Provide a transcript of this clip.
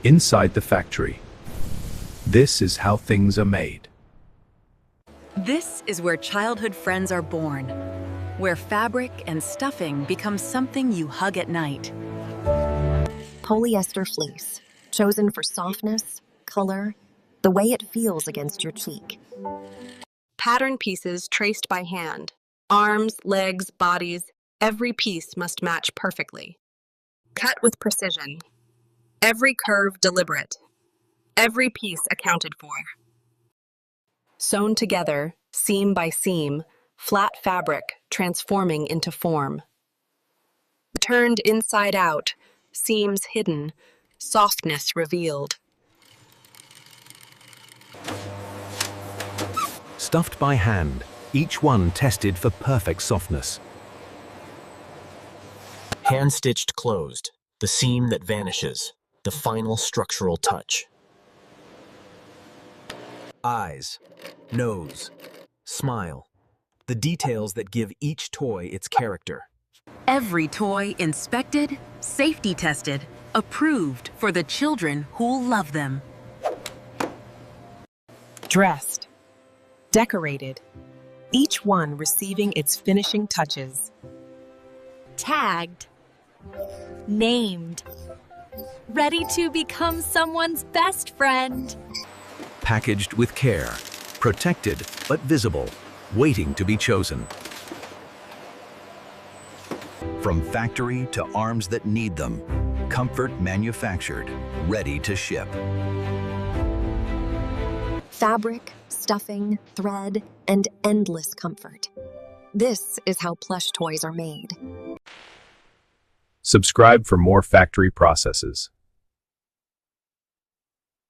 Inside the factory. This is how things are made. This is where childhood friends are born, where fabric and stuffing become something you hug at night. Polyester fleece, chosen for softness, color, the way it feels against your cheek. Pattern pieces traced by hand. Arms, legs, bodies, every piece must match perfectly. Cut with precision. Every curve deliberate. Every piece accounted for. Sewn together, seam by seam, flat fabric transforming into form. Turned inside out, seams hidden, softness revealed. Stuffed by hand, each one tested for perfect softness. Hand-stitched closed, the seam that vanishes, the final structural touch. Eyes, nose, smile, the details that give each toy its character. Every toy inspected, safety tested, approved for the children who'll love them. Dressed, decorated, each one receiving its finishing touches. Tagged, named, ready to become someone's best friend. Packaged with care, protected but visible, waiting to be chosen. From factory to arms that need them, comfort manufactured, ready to ship. Fabric, stuffing, thread, and endless comfort. This is how plush toys are made. Subscribe for more factory processes.